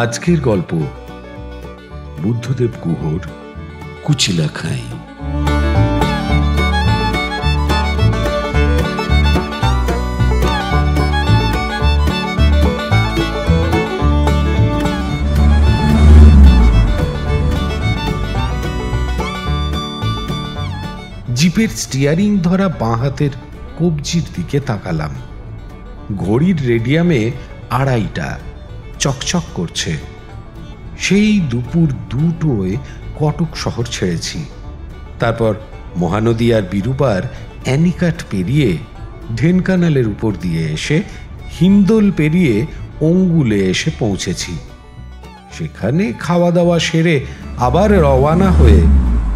আজকের গল্প বুদ্ধদেব গুহর কুচিলা খাই। জিপের স্টিয়ারিং ধরা বাঁ হাতের কবজির দিকে তাকালাম। ঘড়ির রেডিয়ামে 2:30 চকচক করছে। সেই দুপুর 2টোয় কটক শহর ছেড়েছি। তারপর মহানদী আর বিরূপার অ্যানিকাট পেরিয়ে ঢেনকানালের উপর দিয়ে এসে হিন্দোল পেরিয়ে অঙ্গুলে এসে পৌঁছেছি। সেখানে খাওয়া দাওয়া সেরে আবার রওয়ানা হয়ে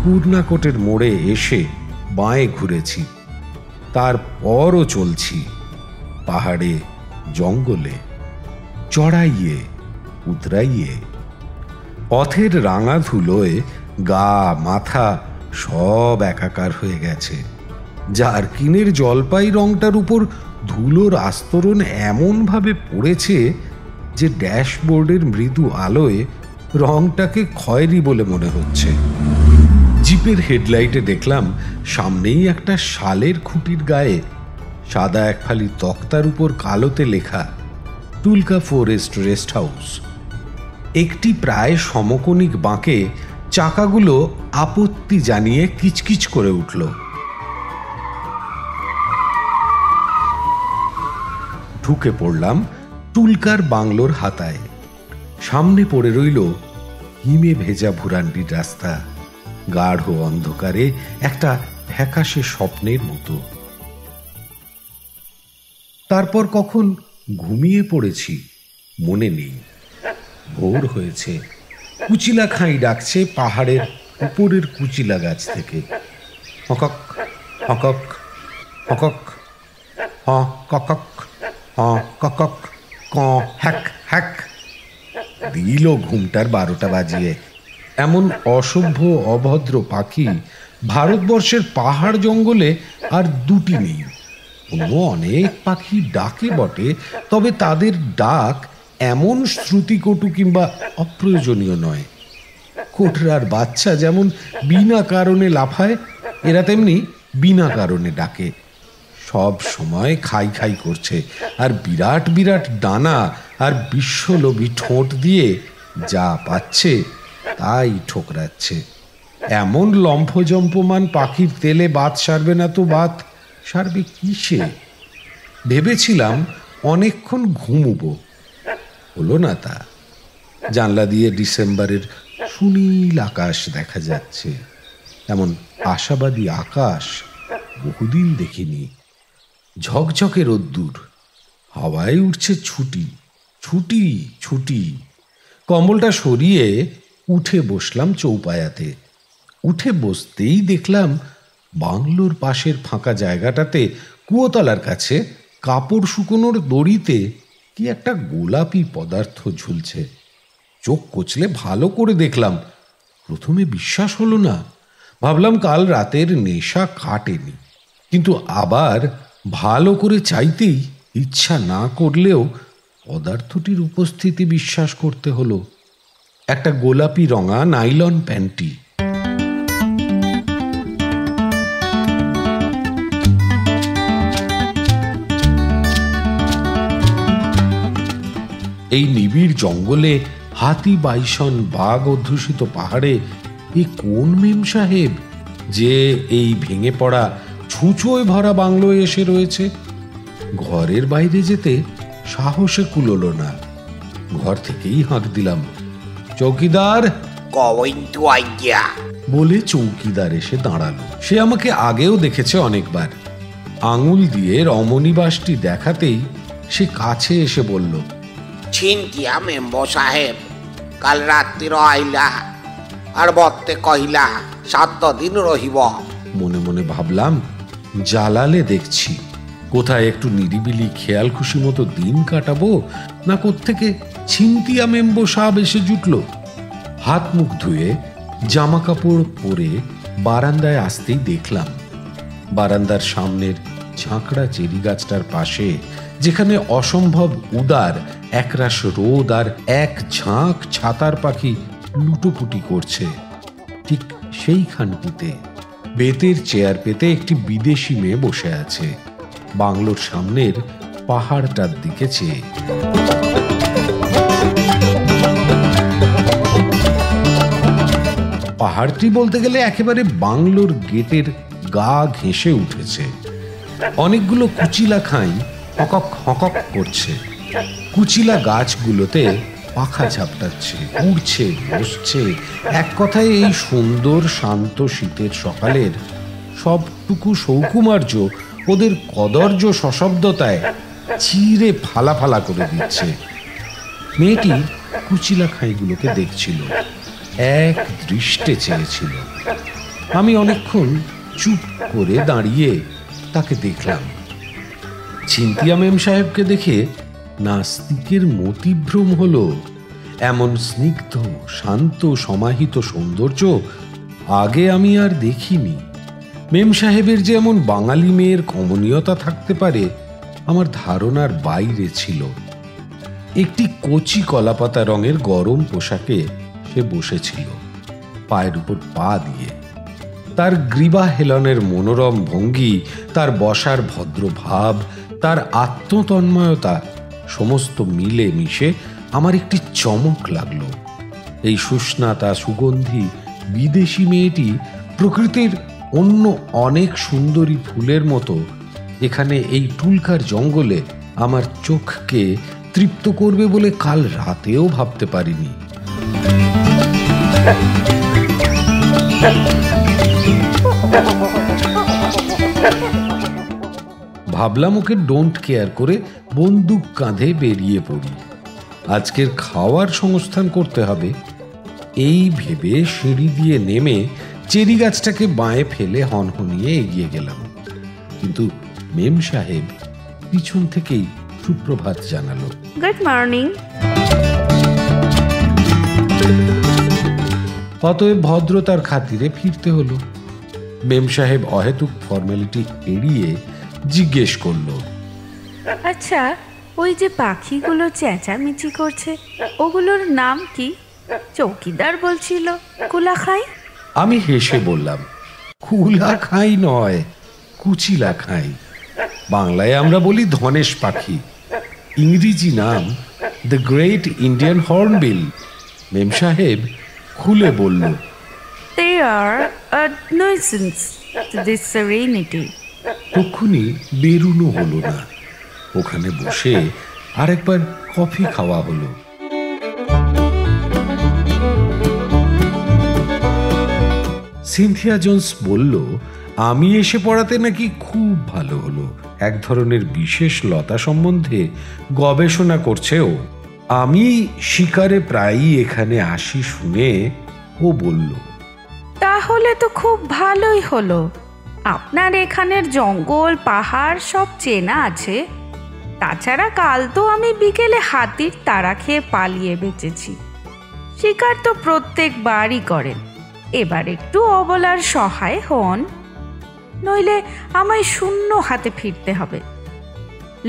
পূর্ণাকোটের মোড়ে এসে বাঁয়ে ঘুরেছি। তারপরও চলছি পাহাড়ে, জঙ্গলে, চড়াইয়ে, উতরাইয়ে। পথের রাঙা ধুলোয় গা মাথা সব একাকার হয়ে গেছে। জার্কিনের জলপাই রংটার উপর ধুলোর আস্তরণ এমনভাবে পড়েছে যে ড্যাশবোর্ডের মৃদু আলোয় রংটাকে খয়েরি বলে মনে হচ্ছে। জিপের হেডলাইটে দেখলাম সামনেই একটা শালের খুঁটির গায়ে সাদা এক ফালি তক্তার উপর কালোতে লেখা টুলকা ফরেস্ট রেস্ট হাউস। একটি প্রায় সমকোণিক বাঁকে চাকাগুলো আপত্তি জানিয়ে কিচকিচ করে উঠল। ঢুকে পড়লাম টুলকার বাংলোর হাতায়। সামনে পড়ে রইল হিমে ভেজা ভুরান্ডির রাস্তা, গাঢ় অন্ধকারে একটা ফ্যাকাশে স্বপ্নের মতো। তারপর কখন ঘুমিয়ে পড়েছি মনে নেই। ভোর হয়েছে। কুচিলা খাই ডাকছে পাহাড়ের উপরের কুচিলা গাছ থেকে। হকক হকক হকক হ কক হ কক ক হ্যাক হ্যাক দিল ঘুমটার 12টা বাজিয়ে। এমন অসভ্য অভদ্র পাখি ভারতবর্ষের পাহাড় জঙ্গলে আর দুটি নেই। অনেক পাখি ডাকে বটে, তবে তাদের ডাক এমন শ্রুতিকটু কিংবা অপ্রয়োজনীয় নয়। কোটরার বাচ্চা যেমন বিনা কারণে লাফায়, এরা তেমনি বিনা কারণে ডাকে। সব সময় খাই খাই করছে, আর বিরাট বিরাট ডানা আর বিশ্বলোভী ঠোঁট দিয়ে যা পাচ্ছে তাই ঠোকরাচ্ছে। এমন লম্ফজম্পমান পাখির তেলে বাত সারবে না তো বাত সারবে কিসে? ভেবেছিলাম অনেকক্ষণ ঘুমুবো, হলো না তা। জানলা দিয়ে ডিসেম্বরের সুনীল আকাশ দেখা যাচ্ছে। এমন আশাবাদী আকাশ বহুদিন দেখিনি। ঝকঝকে রোদ্দুর, হাওয়ায় উঠছে ছুটি ছুটি ছুটি। কম্বলটা সরিয়ে উঠে বসলাম চৌপায়াতে। উঠে বসতেই দেখলাম বাংলোর পাশের ফাঁকা জায়গাটাতে কুয়োতলার কাছে কাপড় শুকোনোর দড়িতে কি একটা গোলাপি পদার্থ ঝুলছে। চোখ কচলে ভালো করে দেখলাম। প্রথমে বিশ্বাস হলো না, ভাবলাম কাল রাতের নেশা কাটেনি। কিন্তু আবার ভালো করে চাইতেই ইচ্ছা না করলেও পদার্থটির উপস্থিতি বিশ্বাস করতে হলো। একটা গোলাপি রঙা নাইলন প্যান্টি। এই নিবিড় জঙ্গলে হাতি, বাইসন, বাঘ অধ্যুষিত পাহাড়ে এই কোন মেম সাহেব যে এই ভেঙে পড়া ছুঁচোয় ভরা বাংলোয় এসে রয়েছে? ঘরের বাইরে যেতে সাহসে কুলোলো না। ঘর থেকেই হাঁক দিলাম, চৌকিদার বলে চৌকিদার এসে দাঁড়ালো। সে আমাকে আগেও দেখেছে অনেকবার। আঙুল দিয়ে রমণীবাসটি দেখাতেই সে কাছে এসে বলল, ছিনতিয়া মেম্বর সাহেব, কাল রাত্রির আইলা আর বত্তে কহিলা 7 দিন রহিব। মনে মনে ভাবলাম, জালালে দেখছি। কোথায় একটু নিরিবিলি খেয়াল খুশি মতো দিন কাটাবো, না কোত্থেকে ছিনতিয়া মেম্বর সাহেব এসে জুটল। হাত মুখ ধুয়ে জামা কাপড় পরে বারান্দায় আসতেই দেখলাম বারান্দার সামনের ঝাঁকড়া চেরি গাছটার পাশে, যেখানে অসম্ভব উদার একরাশ রোদ আর এক ঝাঁক ছাতার পাখি লুটোপুটি করছে। ঠিক সেইখানটিতে বেতের চেয়ার পেতে একটি বিদেশি মেয়ে বসে আছে, বাংলোর সামনের পাহাড়টার দিকে চেয়ে। পাহাড়টি বলতে গেলে একেবারে বাংলোর গেটের গা ঘেঁষে উঠেছে। অনেকগুলো কুচিলা খাই হকক হকক করছে। কুচিলা গাছগুলোতে পাখা ঝাপটাচ্ছে, উড়ছে, বসছে। এক কথায় এই সুন্দর শান্ত শীতের সকালের সবটুকু সৌকুমার্য ওদের কদর্য সশব্দতায় চিরে ফালা ফালা করে দিচ্ছে। মেয়েটি কুচিলা খাইগুলোকে দেখছিল, এক দৃষ্টে চেয়েছিল। আমি অনেকক্ষণ চুপ করে দাঁড়িয়ে তাকে দেখলাম। ছিন্তিয়া মেম সাহেবকে দেখে নাস্তিকের মতিভ্রম হলো। এমন স্নিগ্ধ, শান্ত, সমাহিত সৌন্দর্য আগে আমি আর দেখিনি। মেম সাহেবের যে এমন বাঙালি মেয়ের কমনীয়তা থাকতে পারে আমার ধারণার বাইরে ছিল। একটি কচি কলাপাতা রঙের গরম পোশাকে সে বসেছিল, পায়ের উপর পা দিয়ে। তার গ্রীবা হেলনের মনোরম ভঙ্গি, তার বসার ভদ্র ভাব, তার আত্মতন্ময়তা সমস্ত মিলে মিশে আমার একটি চমক লাগলো। এই সুস্নাতা সুগন্ধি বিদেশি মেয়েটি প্রকৃতির অন্য অনেক সুন্দরী ফুলের মতো এখানে এই টুলকার জঙ্গলে আমার চোখকে তৃপ্ত করবে বলে কাল রাতেও ভাবতে পারিনি। ভাবলাম ওকে ডোন্ট কেয়ার করে বন্দুক কাঁধে বেরিয়ে পড়ি। আজকের খাওয়ার সংস্থান করতে হবে। এই ভেবে সিঁড়ি দিয়ে নেমে চেরি গাছটাকে বাঁয়ে ফেলে হনহনিয়ে এগিয়ে গেলাম। কিন্তু মেম সাহেব পিছন থেকেই সুপ্রভাত জানালো। Good morning. অতএব ভদ্রতার খাতিরে ফিরতে হলো। মেম সাহেব অহেতুক ফর্মালিটি এড়িয়ে জিজ্ঞেস করলো, আচ্ছা, ওই যে পাখিগুলো চেঁচামেচি করছে ওগুলোর নাম কি? চৌকিদার বলছিল কুলাখাই। আমি হেসে বললাম, কুলাখাই নয়, কুচিলাখাই। বাংলায় আমরা বলি ধনেশ পাখি, ইংরেজি নাম দ্য গ্রেট ইন্ডিয়ান হর্নবিল। মেম সাহেব খুলে বলল, They are a nuisance to this serenity. তক্ষুনি বেরুনো হলো না। ওখানে বসে আরেকবার কফি খাওয়া হলো। সিনথিয়া জোন্স বলল, আমি এসে পড়াতে নাকি খুব ভালো হলো। এক ধরনের বিশেষ লতা সম্বন্ধে গবেষণা করছে ও। আমি শিকারে প্রায়ই এখানে আসি শুনে ও বলল, তাহলে তো খুব ভালোই হলো। আপনার এখানের জঙ্গল পাহাড় সব চেনা আছে। তাছাড়া কাল তো আমি বিকেলে হাতির তাড়া খেয়ে পালিয়ে বেঁচেছি। শিকার তো প্রত্যেকবারই করেন, এবার একটু অবলার সহায় হন, নইলে আমায় শূন্য হাতে ফিরতে হবে।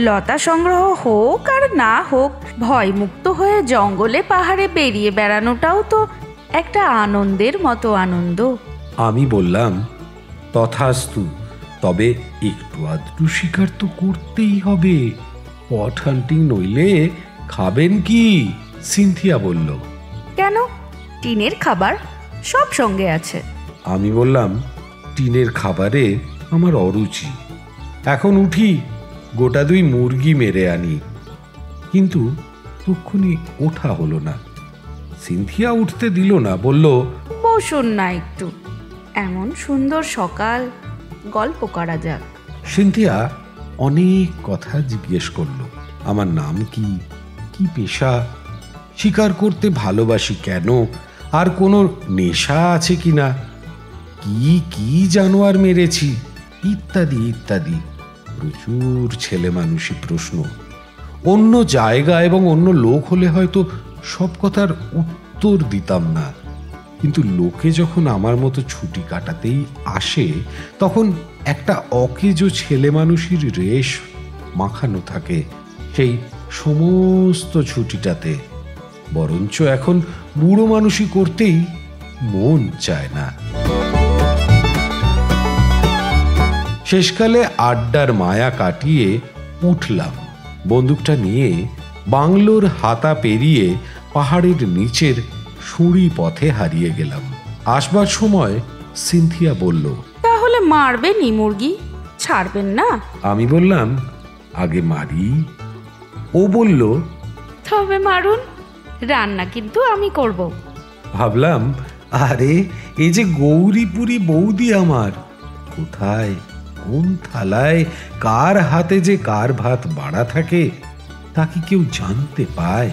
লতা সংগ্রহ হোক আর না হোক, ভয়মুক্ত হয়ে জঙ্গলে পাহাড়ে বেরিয়ে বেড়ানোটাও তো একটা আনন্দের মতো আনন্দ। আমি বললাম, তথাস্তু, তবে একটু আধটু শিকার তো করতেই হবে। পট হান্টিং নইলে খাবেন কি? সিনথিয়া বলল। কেন, টিনের খাবার সব সঙ্গে আছে। আমি বললাম, টিনের খাবারে আমার অরুচি। এখন উঠি, গোটা 2 মুরগি মেরে আনি। কিন্তু তক্ষুনি ওঠা হলো না। সিনথিয়া উঠতে দিল না, বলল, বসুন না একটু, এমন সুন্দর সকাল, গল্প করা যাক। সিনথিয়া অনেক কথা জিজ্ঞেস করলো। আমার নাম কি, কি পেশা, শিকার করতে ভালোবাসি কেন, আর কোনো নেশা আছে কিনা, কি কি জানোয়ার মেরেছি, ইত্যাদি ইত্যাদি। প্রচুর ছেলে মানুষই প্রশ্ন। অন্য জায়গা এবং অন্য লোক হলে হয়তো সব কথার উত্তর দিতাম না, কিন্তু লোকে যখন আমার মতো ছুটি কাটাতেই আসে তখন একটা অকেজো ছেলে মানুষের রেশ মাখানো থাকে সেই সমস্ত ছুটিটাতে, বরঞ্চ এখন বুড়ো মানুষই করতেই মন চায় না। শেষকালে আড্ডার মায়া কাটিয়ে উঠলাম। বন্দুকটা নিয়ে বাংলোর হাতা পেরিয়ে পাহাড়ের নিচের সুঁড়ি পথে হারিয়ে গেলাম। আসবার সময় সিনথিয়া বলল, তাহলে মারবেনই মুরগি, ছাড়বেন না? আমি বললাম, আগে মারি। ও বলল, তবে মারুন, রান্না কিন্তু আমি করব। ভাবলাম, আরে এই যে গৌরীপুরী বৌদি আমার, কোথায় কোন থালায় কার হাতে যে কার ভাত বাড়া থাকে তা কি কেউ জানতে পায়?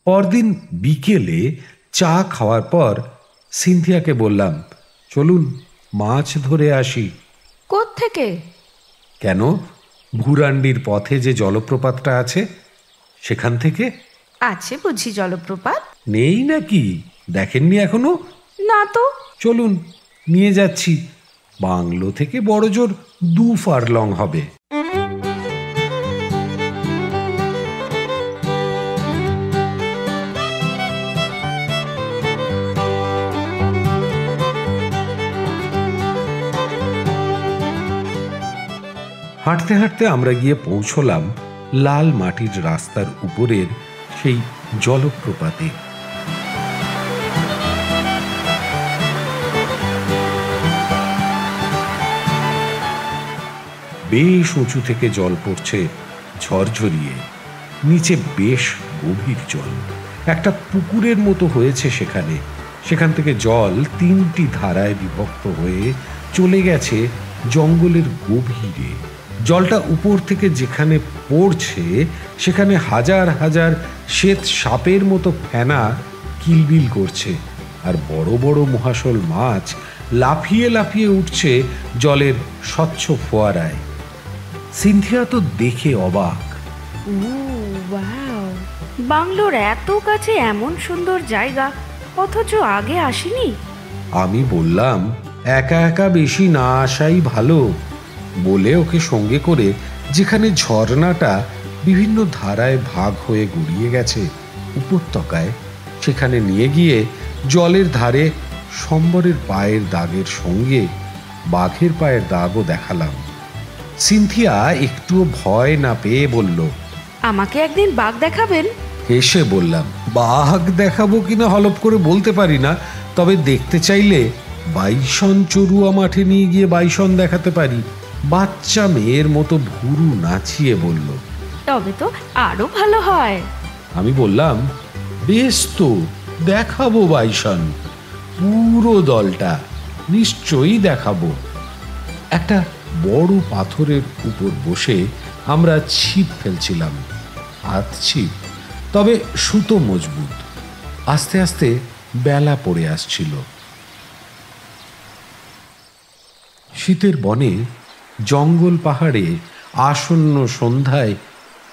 পরদিন বিকেলে চা খাওয়ার পর সিনথিয়াকে বললাম, চলুন মাছ ধরে আসি। কোত্থেকে? কেন, ভুরান্ডির পথে যে জলপ্রপাতটা আছে সেখান থেকে। আছে বুঝি জলপ্রপাত? নেই নাকি, দেখেননি এখনো? না তো। চলুন নিয়ে যাচ্ছি, বাংলো থেকে বড় জোর 2 ফারলং হবে। হাঁটতে হাঁটতে আমরা গিয়ে পৌঁছলাম লাল মাটির রাস্তার উপরের সেই জলপ্রপাতে। বেশ উঁচু থেকে জল পড়ছে ঝরঝরিয়ে, নিচে বেশ গভীর জল, একটা পুকুরের মতো হয়েছে সেখানে। সেখান থেকে জল 3টি ধারায় বিভক্ত হয়ে চলে গেছে জঙ্গলের গভীরে। জলটা উপর থেকে যেখানে পড়ছে সেখানে হাজার হাজার শ্বেত সাপের মতো ফেনা কিলবিল করছে, আর বড় বড় মহাশোল মাছ লাফিয়ে লাফিয়ে উঠছে জলের স্বচ্ছ ফোয়ারায়। সিনথিয়া তো দেখে অবাক। ওয়াও, বাংলোর এত কাছে এমন সুন্দর জায়গা, অথচ আগে আসিনি। আমি বললাম, একা একা বেশি না আসাই ভালো, বলে ওকে সঙ্গে করে যেখানে ঝর্ণাটা বিভিন্ন ধারায় ভাগ হয়ে গড়িয়ে গেছে উপত্যকায়, সেখানে নিয়ে গিয়ে জলের ধারে সম্বরের পায়ের দাগের সঙ্গে বাঘের পায়ের দাগও দেখালাম। সিনথিয়া একটুও ভয় না পেয়ে বলল, আমাকে একদিন বাঘ দেখাবেন? হেসে বললাম, বাঘ দেখাবো কিনা হলপ করে বলতে পারি না, তবে দেখতে চাইলে বাইসন চড়ুয়া মাঠে নিয়ে গিয়ে বাইসন দেখাতে পারি। বাচ্চা মেয়ের মতো ভুরু নাচিয়ে বলল। তবে তো আরো ভালো হয়। আমি বললাম, বেশ তো, দেখাবো বাইসন, পুরো দলটা নিশ্চয়ই দেখাবো। একটা বড় পাথরের উপর বসে আমরা ছিপ ফেলছিলাম, হাত ছিপ, তবে সুতো মজবুত। আস্তে আস্তে বেলা পড়ে আসছিল। শীতের বনে জঙ্গল পাহাড়ে আসন্ন সন্ধ্যায়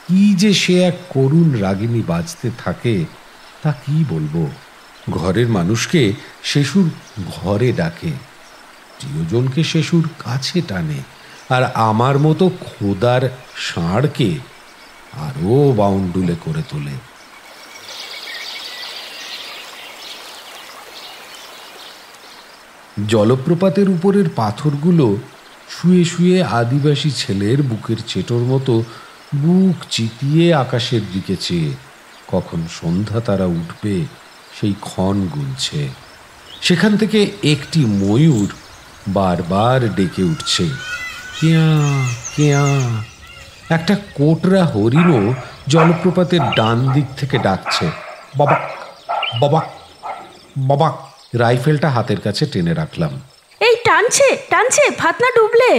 কি যে সে এক করুণ রাগিনী বাজতে থাকে তা কি বলবো। ঘরের মানুষকে শেষুর ঘরে ডাকে, প্রিয়জনকে শেষুর কাছে টানে, আর আমার মতো খোদার ষাঁড়কে আরো বাউন্ডুলে করে তোলে। জলপ্রপাতের উপরের পাথরগুলো শুয়ে শুয়ে আদিবাসী ছেলের বুকের চেটোর মতো বুক চিতিয়ে আকাশের দিকে চেয়ে কখন সন্ধ্যা তারা উঠবে সেই ক্ষণ গুনছে। সেখান থেকে একটি ময়ূর বারবার ডেকে উঠছে, কেয়া কেয়া। একটা কোটরা হরিণও জলপ্রপাতের ডান দিক থেকে ডাকছে, বাবা বাবা বাবা। রাইফেলটা হাতের কাছে টেনে রাখলাম। এই টানছে টানছে, ফাতনা ডুবলে।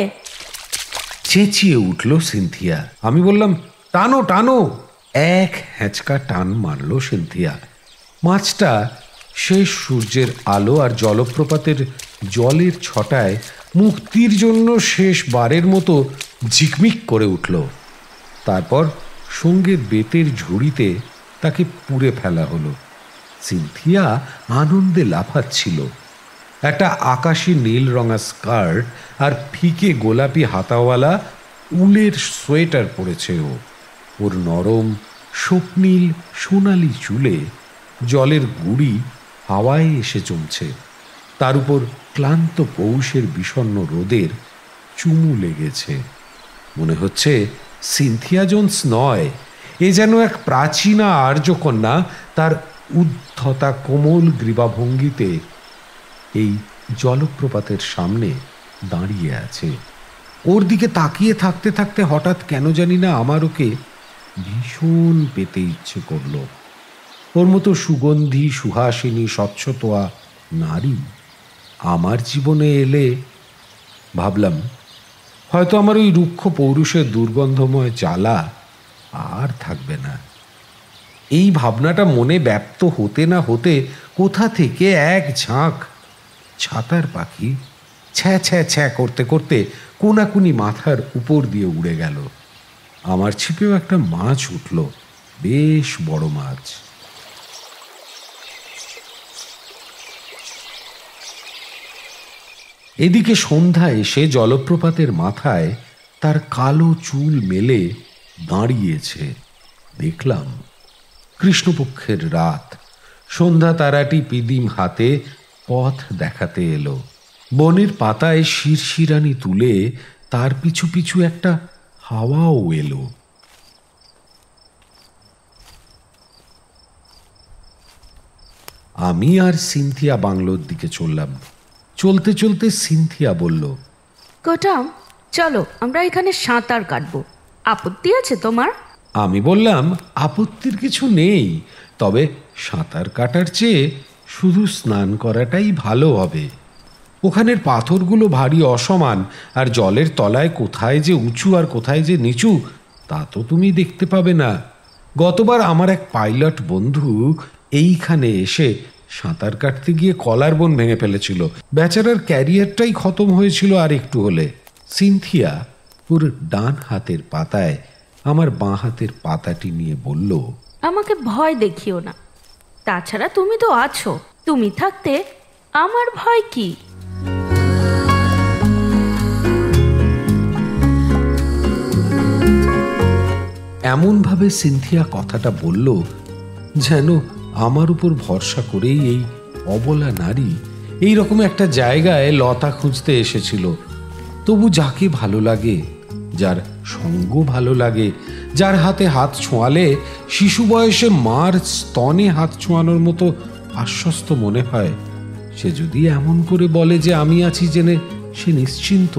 চেঁচিয়ে উঠল সিনথিয়া। আমি বললাম, টানো টানো। এক হ্যাঁচকা টান মারল সিনথিয়া। মাছটা শেষ সূর্যের আলো আর জলপ্রপাতের জলের ছটায় মুক্তির জন্য শেষবারের মতো ঝিকমিক করে উঠল। তারপর সঙ্গে বেতের ঝুড়িতে তাকে পুড়ে ফেলা হলো। সিনথিয়া আনন্দে লাফাচ্ছিল। একটা আকাশি নীল রঙা স্কার্ট আর ফিকে গোলাপি হাতাওয়ালা উলের সোয়েটার পরেছে ও। ওর নরম স্বপ্নীল সোনালি চুলে জলের গুড়ি হাওয়ায় এসে জমছে। তার উপর ক্লান্ত পৌষের বিষণ্ণ রোদের চুমু লেগেছে। মনে হচ্ছে সিনথিয়া জোন্স নয়, এ যেন এক প্রাচীনা আর্যকন্যা তার উদ্ধতা কোমল গ্রীবাভঙ্গিতে এই জলপ্রপাতের সামনে দাঁড়িয়ে আছে। ওর দিকে তাকিয়ে থাকতে থাকতে হঠাৎ কেন জানি না আমার ওকে ভীষণ পেতে ইচ্ছে করল। ওর মতো সুগন্ধি সুহাসিনী স্বচ্ছতোয়া নারী আমার জীবনে এলে ভাবলাম হয়তো আমার ওই রুক্ষ পৌরুষের দুর্গন্ধময় জ্বালা আর থাকবে না। এই ভাবনাটা মনে ব্যপ্ত হতে না হতে কোথা থেকে এক ঝাঁক ছাতার পাখি ছ্যা ছ্যা ছ্যা করতে করতে কোনাকুনি মাথার উপর দিয়ে উড়ে গেল। আমার ছিপেও একটা মাছ উঠল, বেশ বড় মাছ। এদিকে সন্ধ্যা এসে জলপ্রপাতের মাথায় তার কালো চুল মেলে দাঁড়িয়েছে। দেখলাম কৃষ্ণপক্ষের রাত। সন্ধ্যা তারাটি পিদিম হাতে পথ দেখাতে এলো। বনের পাতায় শিরশিরানি তুলে তার পিছু পিছু একটা হাওয়াও এলো। আমি আর সিনথিয়া বাংলোর দিকে চললাম। চলতে চলতে সিনথিয়া বলল, কোটাম, চলো আমরা এখানে সাঁতার কাটবো, আপত্তি আছে তোমার? আমি বললাম, আপত্তির কিছু নেই, তবে সাঁতার কাটার চেয়ে শুধু স্নান করাটাই ভালো হবে। ওখানের পাথরগুলো ভারী অসমান, আর জলের তলায় কোথায় যে উঁচু আর কোথায় যে নিচু তা তো তুমি দেখতে পাবে না। গতবার আমার এক পাইলট বন্ধু এইখানে এসে সাঁতার কাটতে গিয়ে কলার বোন ভেঙে ফেলেছিল। বেচারার ক্যারিয়ারটাই খতম হয়েছিল আর একটু হলে। সিনথিয়া ওর ডান হাতের পাতায় আমার বাঁ হাতের পাতাটি নিয়ে বলল, আমাকে ভয় দেখিও না, তাছাড়া তুমি তো আছো, তুমি থাকতে আমার ভয় কি? এমনভাবে সিনথিয়া কথাটা বলল যেন আমার উপর ভরসা করেই এই অবলা নারী এই রকম একটা জায়গায় লতা খুঁজতে এসেছিল। তবু যাকে ভালো লাগে, যার সঙ্গ ভালো লাগে, যার হাতে হাত ছোঁয়ালে শিশু বয়সে মার স্তনে হাত ছোঁয়ানোর মতো আশ্বস্ত মনে হয়, সে যদি এমন করে বলে যে আমি আছি জেনে সে নিশ্চিন্ত,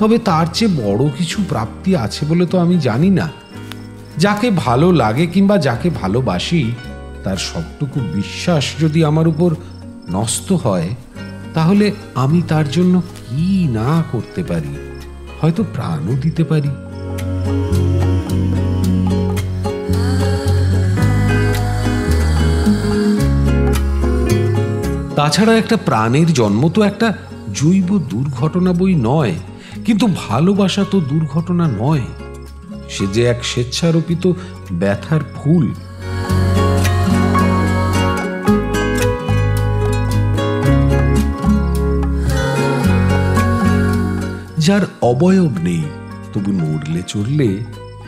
তবে তার চেয়ে বড় কিছু প্রাপ্তি আছে বলে তো আমি জানি না। যাকে ভালো লাগে কিংবা যাকে ভালোবাসি তার সবটুকু বিশ্বাস যদি আমার উপর নষ্ট হয়, তাহলে আমি তার জন্য কি না করতে পারি, হয়তো প্রাণও দিতে পারি। তাছাড়া একটা প্রাণের জন্ম তো একটা জৈব দুর্ঘটনা বই নয়, কিন্তু ভালোবাসা তো দুর্ঘটনা নয়, সে যে এক স্বেচ্ছারোপিত ব্যথার ফুল। যার অবয়ব নেই, তবু নড়লে চড়লে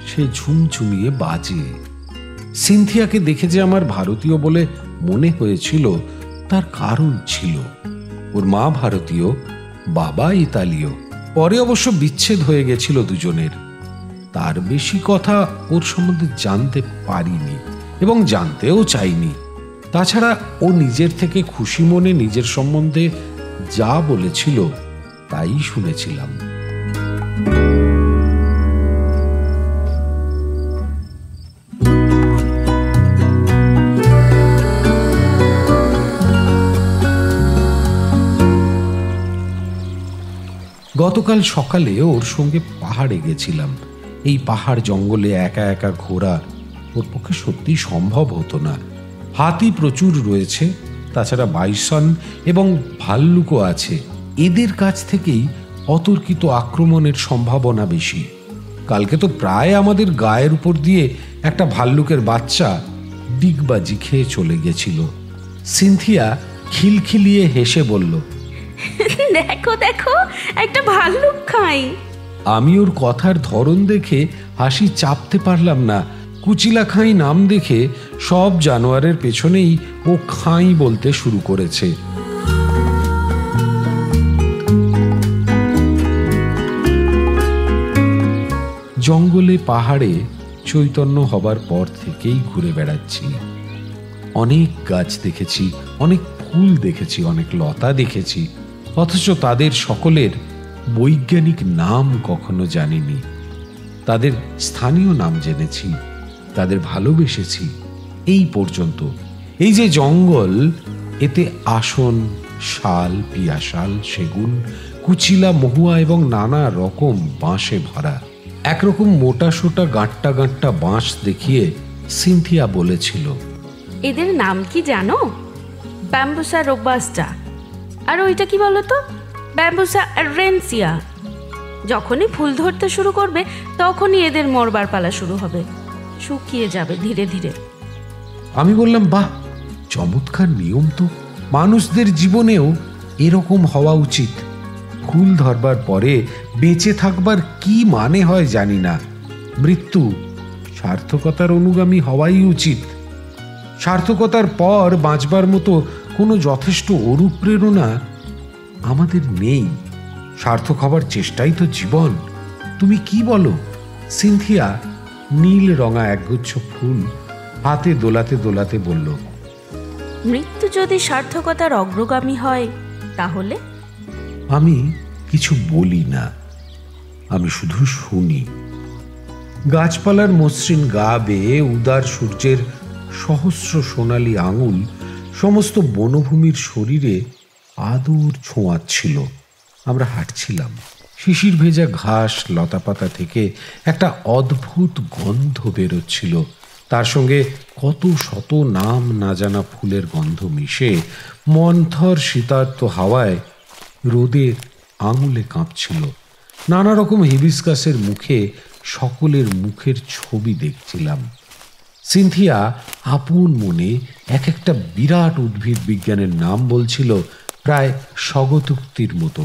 সে ঝুমঝুমিয়ে বাজে। সিনথিয়াকে দেখে যে আমার ভারতীয় বলে মনে হয়েছিল তার কারণ ছিল। ওর মা ভারতীয়, বাবা ইতালীয়। পরে অবশ্য বিচ্ছেদ হয়ে গেছিল দুজনের। তার বেশি কথা ওর সম্বন্ধে জানতে পারিনি এবং জানতেও চাইনি। তাছাড়া ও নিজের থেকে খুশি মনে নিজের সম্বন্ধে যা বলেছিল তাই শুনেছিলাম। গতকাল সকালে ওর সঙ্গে পাহাড়ে গেছিলাম। এই পাহাড় জঙ্গলে একা একা ঘোরা ওর পক্ষে সত্যি সম্ভব হতো না। হাতি প্রচুর রয়েছে, তাছাড়া বাইসন এবং ভাল্লুকও আছে। এদের কাছ থেকেই অতর্কিত আক্রমণের সম্ভাবনা বেশি। কালকে তো প্রায় আমাদের গায়ের উপর দিয়ে একটা ভাল্লুকের বাচ্চা ডিগবাজি খেয়ে চলে গেছিল। সিনথিয়া খিলখিলিয়ে হেসে বলল, দেখো দেখো, একটা ভাল্লুক খাই। আমি ওর কথার ধরন দেখে হাসি চাপতে পারলাম না। কুচিলা খাই নাম দেখে সব জানোয়ারের পেছনেই ও খাই বলতে শুরু করেছে। জঙ্গলে পাহাড়ে চৈতন্য হবার পর থেকেই ঘুরে বেড়াচ্ছি। অনেক গাছ দেখেছি, অনেক ফুল দেখেছি, অনেক লতা দেখেছি, অথচ তাদের সকলের বৈজ্ঞানিক নাম কখনো জানিনি। তাদের স্থানীয় নাম জেনেছি, তাদের ভালোবেসেছি এই পর্যন্ত। এই যে জঙ্গল, এতে আসন, শাল, পিয়াশাল, সেগুন, কুচিলা, মহুয়া এবং নানা রকম বাঁশে ভরা। একরকম মোটা সোটা গাঁট্টা গাঁট্টা বাঁশ দেখিয়ে সিনথিয়া বলেছিল, এদের নাম কি জানো? ব্যাম্বুসা রোবাস্টা, আর ওইটা কি বলতো? ব্যাম্বুসা রেনসিয়া। যখনই ফুল ধরতে শুরু করবে তখনই এদের মরবার পালা শুরু হবে, শুকিয়ে যাবে ধীরে ধীরে। আমি বললাম, বাহ, চমৎকার নিয়ম তো। মানুষদের জীবনেও এরকম হওয়া উচিত। ফুল ধরবার পরে বেঁচে থাকবার কি মানে হয় জানি না। মৃত্যু সার্থকতার অনুগামী হওয়াই উচিত। সার্থকতার পর বাঁচবার মতো কোনো যথেষ্ট অনুপ্রেরণা আমাদের নেই। সার্থক হবার চেষ্টাই তো জীবন। তুমি কি বলো? সিনথিয়া নীল রঙা একগুচ্ছ ফুল হাতে দোলাতে দোলাতে বলল, মৃত্যু যদি সার্থকতার অগ্রগামী হয় তাহলে? আমি কিছু বলি না, আমি শুধু শুনি। গাছপালার মসৃণ গা বেয়ে উদার সূর্যের সহস্র সোনালী আঙুল সমস্ত বনভূমির শরীরে আদর ছোঁয়াচ্ছিল। আমরা হাঁটছিলাম। শিশির ভেজা ঘাস, লতাপাতা থেকে একটা অদ্ভুত গন্ধ বেরোচ্ছিল। তার সঙ্গে কত শত নাম না জানা ফুলের গন্ধ মিশে মন্থর শীতার্ত হাওয়ায় রোদের আঙুলে কাঁপছিল। নানা রকম হিবিস্কাসের মুখে সকলের মুখের ছবি দেখছিলাম। সিনথিয়া আপন মনে এক একটা বিরাট উদ্ভিদ বিজ্ঞানের নাম বলছিল, প্রায় স্বগতোক্তির মতো।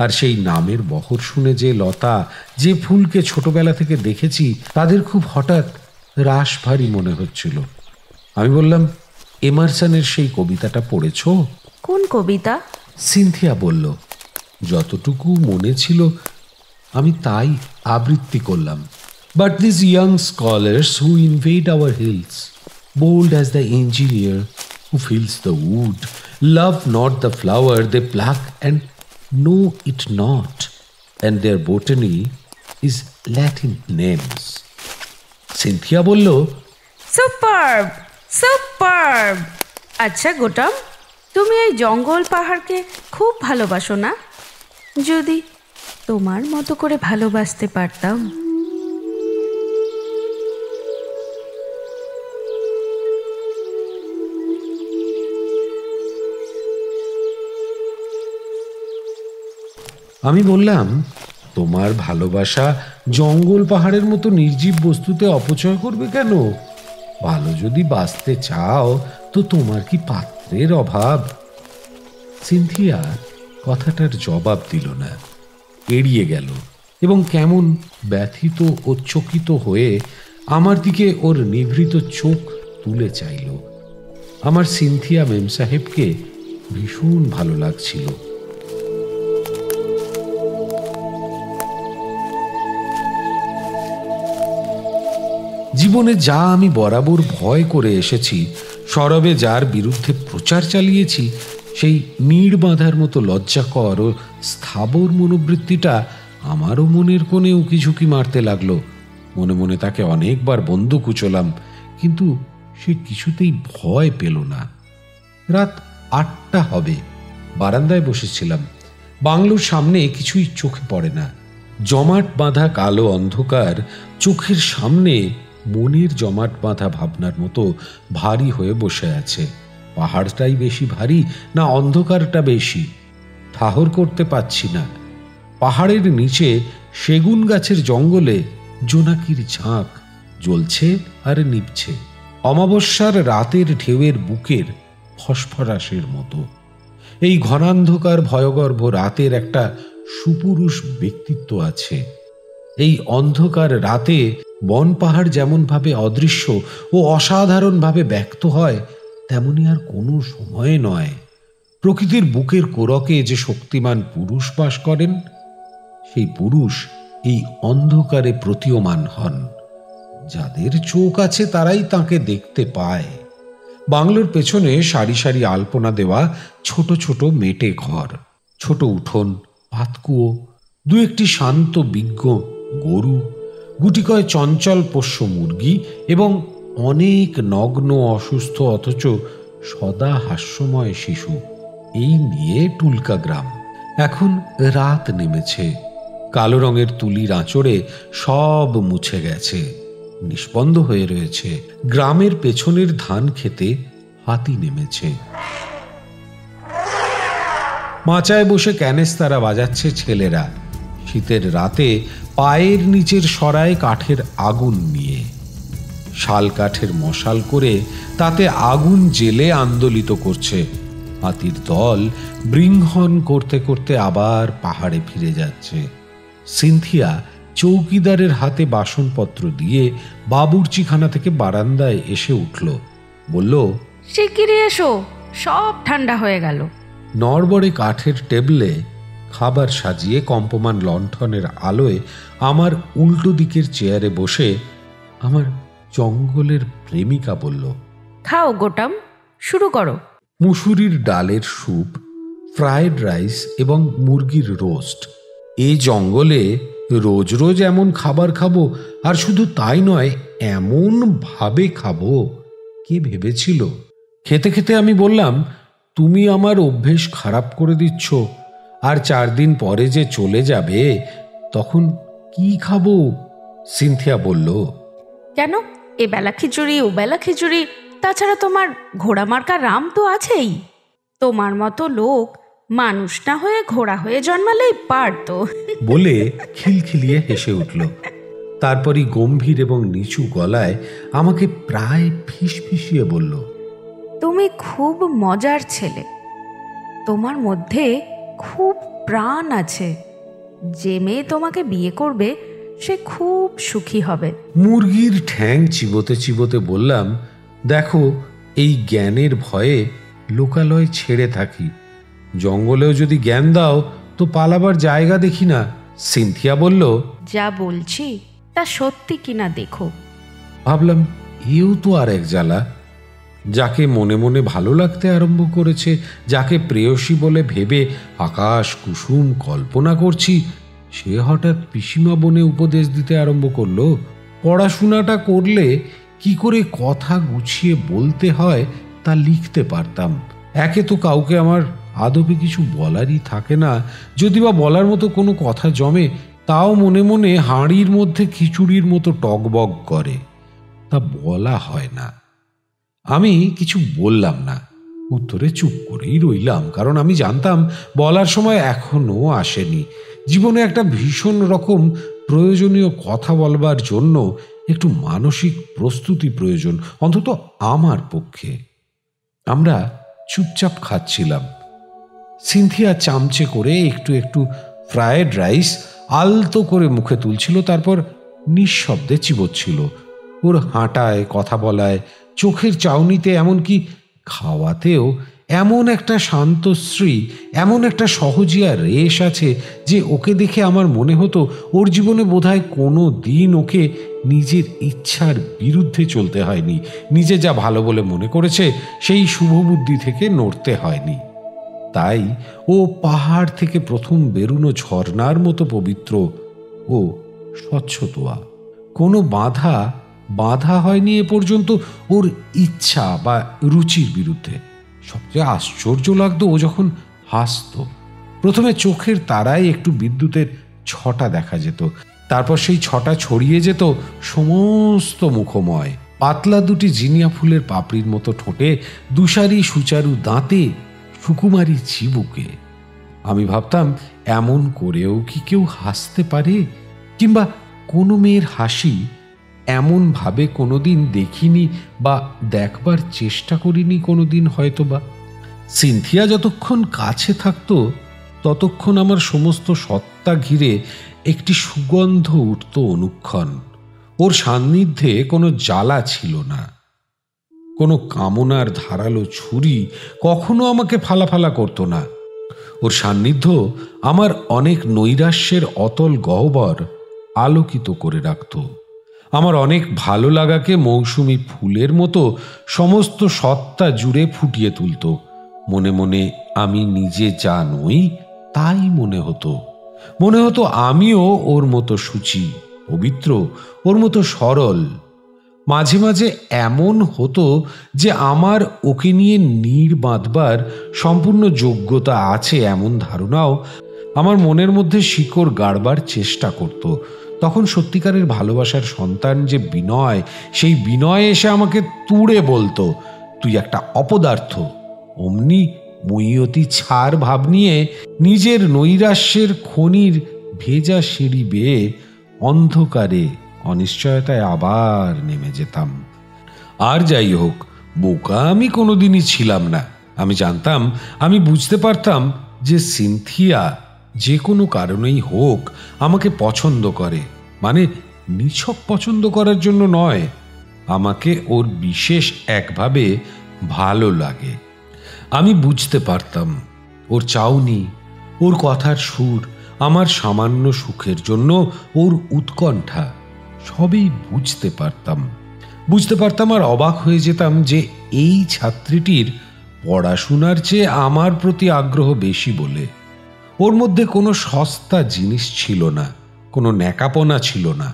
আর সেই নামের বহর শুনে যে লতা, যে ফুলকে ছোটবেলা থেকে দেখেছি, তাদের খুব হঠাৎ রাশভারী মনে হচ্ছিল। আমি বললাম, এমারসনের সেই কবিতাটা পড়েছ? কোন কবিতা? সিনথিয়া বলল, যতটুকু মনে ছিল আমি তাই আবৃত্তি করলাম। But these young scholars who invade our hills, bold as the engineer who fills the wood, love not the flower they pluck and know it not, and their botany is Latin names. Cynthia বলল, superb, সুপারব। আচ্ছা গোটাম, তুমি এই জঙ্গল পাহাড়কে খুব ভালোবাসো না? যদি তোমার মতো করে ভালোবাসতে পারতাম। আমি বললাম, তোমার ভালোবাসা জঙ্গল পাহাড়ের মতো নির্জীব বস্তুতে অপচয় করবে কেন? ভালো যদি বাঁচতে চাও তো তোমার কি পাত্রের অভাব? সিনথিয়া কথাটার জবাব দিল না, এড়িয়ে গেল এবং কেমন ব্যথিত ও চকিত হয়ে আমার দিকে ওর নিভৃত চোখ তুলে চাইল। আমার সিনথিয়া মেম সাহেবকে ভীষণ ভালো লাগছিল। জীবনে যা আমি বরাবর ভয় করে এসেছি সরবে যার বিরুদ্ধে প্রচার চালিয়েছি সেই নীড় বাঁধার মতো লজ্জাকর ও স্থাবর মনোবৃত্তিটা আমারও মনের কোণে উকিঝুঁকি মারতে লাগলো। মনে মনে তাকে অনেকবার বন্দুক উচলাম, কিন্তু সে কিছুতেই ভয় পেল না। রাত 8টা হবে। বারান্দায় বসেছিলাম। বাংলোর সামনে কিছুই চোখে পড়ে না। জমাট বাঁধা কালো অন্ধকার চোখের সামনে মনের জমাট বাঁধা ভাবনার মতো ভারী হয়ে বসে আছে। পাহাড়টাই বেশি ভারী না অন্ধকারটা বেশি, ঠাহর করতে পারছি না। পাহাড়ের নিচে সেগুন গাছের জঙ্গলে জোনাকির ঝাঁক জ্বলছে আর নিভছে, অমাবস্যার রাতের ঢেউয়ের বুকের ফসফরাসের মতো। এই ঘনান্ধকার ভয়গর্ভ রাতের একটা সুপুরুষ ব্যক্তিত্ব আছে। এই অন্ধকার রাতে বন পাহাড় যেমন ভাবে অদৃশ্য ও অসাধারণভাবে ব্যক্ত হয়, তেমনি আর কোনো সময়ে নয়। প্রকৃতির বুকের কোরকে যে শক্তিমান পুরুষ বাস করেন, সেই পুরুষ এই অন্ধকারে প্রতীয়মান হন। যাদের চোখ আছে তারাই তাকে দেখতে পায়। বাংলোর পেছনে সারি সারি আলপনা দেওয়া ছোট ছোট মেটে ঘর, ছোট উঠোন, পাতকুয়ো, দু একটি শান্ত বিজ্ঞ গরু, গুটিকয় চঞ্চল পোষ্য মুরগি এবং অনেক নগ্ন অসুস্থ অথচ সদা হাস্যময় শিশু। এই নিয়ে টুলকা গ্রাম। এখন রাত নেমেছে। কালো রঙের তুলির আঁচড়ে সব মুছে গেছে, নিষ্পন্দ হয়ে রয়েছে। গ্রামের পেছনের ধান খেতে হাতি নেমেছে। মাচায় বসে ক্যানেস্তারা বাজাচ্ছে ছেলেরা, শীতের রাতে পায়ের নিচের সরায় কাঠের আগুন নিয়ে। শাল কাঠের মশাল করে তাতে আগুন জেলে আন্দোলিত করছে। হাতির দল বৃংহন করতে করতে আবার পাহাড়ে ফিরে যাচ্ছে। সিনথিয়া চৌকিদারের হাতে বাসনপত্র দিয়ে বাবুর্চিখানা থেকে বারান্দায় এসে উঠল। বলল, শিগগিরই এসো, সব ঠান্ডা হয়ে গেল। নড়বড়ে কাঠের টেবিলে খাবার সাজিয়ে কম্পমান লণ্ঠনের আলোয় আমার উল্টো দিকের চেয়ারে বসে আমার জঙ্গলের প্রেমিকা বলল, খাও গোটাম, শুরু করো। মুসুরির ডালের স্যুপ, ফ্রায়েড রাইস এবং মুরগির রোস্ট। এই জঙ্গলে রোজ রোজ এমন খাবার খাবো, আর শুধু তাই নয়, এমন ভাবে খাবো, কে ভেবেছিল? খেতে খেতে আমি বললাম, তুমি আমার অভ্যেস খারাপ করে দিচ্ছ। আর 4 দিন পরে যে চলে যাবে, তখন কি খাবো? সিনথিয়া বলল, কেন, এবেলা খিচুড়ি ওবেলা খিচুড়ি, তাছাড়া তোমার ঘোড়া মার্কা রাম তো আছেই। তোমার মতো লোক মানুষ না হয়ে ঘোড়া হয়ে জন্মালেই পারতো। বলে খিলখিলিয়ে হেসে উঠল। তারপরই গম্ভীর এবং নিচু গলায় আমাকে প্রায় ফিসফিসিয়ে বলল, তুমি খুব মজার ছেলে, তোমার মধ্যে খুব প্রাণ আছে। যে মেয়ে তোমাকে বিয়ে করবে সে খুব সুখী হবে। মুরগির ঠ্যাং চিবোতে চিবোতে বললাম, দেখো, এই জ্ঞানের ভয়ে লোকালয় ছেড়ে থাকি। জঙ্গলেও যদি জ্ঞান দাও তো পালাবার জায়গা দেখি না। সিনথিয়া বলল, যা বলছি তা সত্যি কিনা দেখো। ভাবলাম, এও তো আর এক জ্বালা। যাকে মনে মনে ভালো লাগতে আরম্ভ করেছে, যাকে প্রেয়সী বলে ভেবে আকাশ কুসুম কল্পনা করছি, সে হঠাৎ পিসিমা বনে উপদেশ দিতে আরম্ভ করলো। পড়াশোনাটা করলে কি করে কথা গুছিয়ে বলতে হয় তা লিখতে পারতাম। একে তো কাউকে আমার আদপে কিছু বলারই থাকে না, যদি বা বলার মতো কোনো কথা জমে, তাও মনে মনে হাঁড়ির মধ্যে খিচুড়ির মতো টগবগ করে, তা বলা হয় না। আমি কিছু বললাম না, উত্তরে চুপ করেই রইলাম, কারণ আমি জানতাম বলার সময় এখনো আসেনি। জীবনে একটা ভীষণ রকম প্রয়োজনীয় কথা বলবার জন্য একটু মানসিক প্রস্তুতি প্রয়োজন, অন্তত আমার পক্ষে। আমরা চুপচাপ খাচ্ছিলাম। সিনথিয়া চামচে করে একটু একটু ফ্রায়েড রাইস আলতো করে মুখে তুলছিল, তারপর নিঃশব্দে চিবোচ্ছিল। ওর হাঁটায়, কথা বলায়, চোখের চাউনিতে, এমনকি খাওয়াতেও এমন একটা শান্তশ্রী, এমন একটা সহজিয়া রেশ আছে যে ওকে দেখে আমার মনে হতো ওর জীবনে বোধহয় কোনো দিন ওকে নিজের ইচ্ছার বিরুদ্ধে চলতে হয়নি, নিজে যা ভালো বলে মনে করেছে সেই শুভবুদ্ধি থেকে নড়তে হয়নি। তাই ও পাহাড় থেকে প্রথম বেরুনো ঝর্ণার মতো পবিত্র ও স্বচ্ছতোয়া। কোনো বাধা হয়নি এ পর্যন্ত ওর ইচ্ছা বা রুচির বিরুদ্ধে। সবচেয়ে আশ্চর্য লাগতো ও যখন হাসত। প্রথমে চোখের তারায় একটু বিদ্যুতের ছটা দেখা যেত, তারপর সেই ছটা ছড়িয়ে যেত সমস্ত মুখময়। পাতলা দুটি জিনিয়া ফুলের পাপড়ির মতো ঠোঁটে, দুসারি সুচারু দাঁতে, সুকুমারী চিবুকে। আমি ভাবতাম এমন করেও কি কেউ হাসতে পারে, কিংবা কোনো মেয়ের হাসি এমন ভাবে কোনোদিন দেখিনি বা দেখবার চেষ্টা করিনি কোনোদিন হয়তো বা। সিনথিয়া যতক্ষণ কাছে থাকতো ততক্ষণ আমার সমস্ত সত্তা ঘিরে একটি সুগন্ধ উঠত অনুক্ষণ। ওর সান্নিধ্যে কোনো জ্বালা ছিল না, কোনো কামনার ধারালো ছুরি কখনো আমাকে ফালাফালা করতো না। ওর সান্নিধ্য আমার অনেক নৈরাশ্যের অতল গহ্বর আলোকিত করে রাখত। আমার অনেক ভালো লাগাকে মৌসুমি ফুলের মতো সমস্ত সত্তা জুড়ে ফুটিয়ে তুলত। মনে মনে আমি নিজে যা নই তাই মনে হতো আমিও ওর মতো শুচি, পবিত্র, ওর মতো সরল। মাঝে মাঝে এমন হতো যে আমার ওকে নিয়ে নীড় বাঁধবার সম্পূর্ণ যোগ্যতা আছে এমন ধারণাও আমার মনের মধ্যে শিকড় গাড়বার চেষ্টা করত। তখন সত্যিকারের ভালোবাসার সন্তান যে বিনয়, সেই বিনয় এসে আমাকে তুড়ে বলতো, তুই একটা অপদার্থ। অমনি মইয়তি ছাড় ভাব নিয়ে নিজের নৈরাশ্যের খনির ভেজা সিঁড়ি বেয়ে অন্ধকারে অনিশ্চয়তায় আবার নেমে যেতাম। আর যাই হোক, বোকা আমি কোনোদিনই ছিলাম না। আমি জানতাম, আমি বুঝতে পারতাম যে সিনথিয়া যে কোনো কারণেই হোক আমাকে পছন্দ করে, মানে নিছক পছন্দ করার জন্য নয়, আমাকে ওর বিশেষ একভাবে ভালো লাগে। আমি বুঝতে পারতাম ওর চাউনি, ওর কথার সুর, আমার সামান্য সুখের জন্য ওর উৎকণ্ঠা, সবই বুঝতে পারতাম। আর অবাক হয়ে যেতাম যে এই ছাত্রীটির পড়াশোনার চেয়ে আমার প্রতি আগ্রহ বেশি বলে। ওর মধ্যে কোনো সস্তা জিনিস ছিল না, কোনো ন্যাকাপনা ছিল না।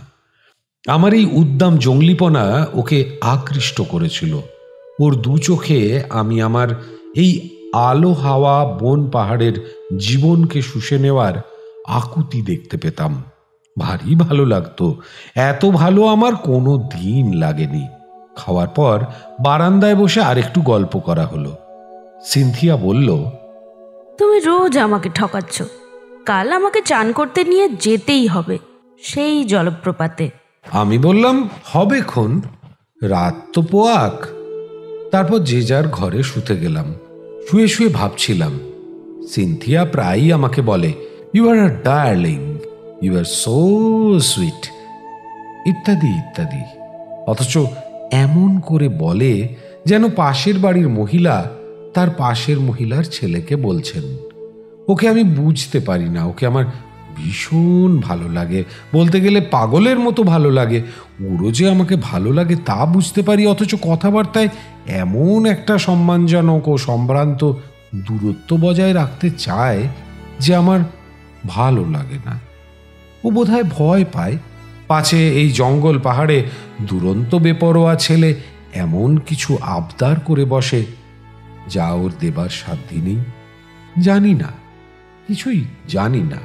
আমার এই উদ্দাম জঙ্গলিপনা ওকে আকৃষ্ট করেছিল। ওর দু চোখে আমি আমার এই আলো হাওয়া বন পাহাড়ের জীবনকে শুষে নেওয়ার আকুতি দেখতে পেতাম। ভারী ভালো লাগতো। এত ভালো আমার কোনো দিন লাগেনি। খাওয়ার পর বারান্দায় বসে আরেকটু গল্প করা হলো। সিনথিয়া বলল, তুমি রোজ আমাকে ঠকাচ্ছ। কাল আমাকে চান করতে নিয়ে যেতেই হবে, সেই জলপ্রপাতে। আমি বললাম, হবে খন, রাত তো পোয়াক। তারপর যে যার ঘরে শুতে গেলাম। শুয়ে শুয়ে ভাবছিলাম। সিনথিয়া প্রায়ই আমাকে বলে, you are a darling, you are so sweet, ইত্যাদি ইত্যাদি। অথচ এমন করে বলে যেন পাশের বাড়ির মহিলা তার পাশের মহিলার ছেলেকে বলছেন। ওকে আমি বুঝতে পারি না। ওকে আমার ভীষণ ভালো লাগে, বলতে গেলে পাগলের মতো ভালো লাগে। ওরও যে আমাকে ভালো লাগে তা বুঝতে পারি, অথচ কথাবার্তায় এমন একটা সম্মানজনক ও সম্ভ্রান্ত দূরত্ব বজায় রাখতে চায় যে আমার ভালো লাগে না। ও বোধহয় ভয় পায়, পাছে এই জঙ্গল পাহাড়ে দুরন্ত বেপরোয়া ছেলে এমন কিছু আবদার করে বসে যা ওর দেবার সাধ্য নেই। জানি না, কিছুই জানি না।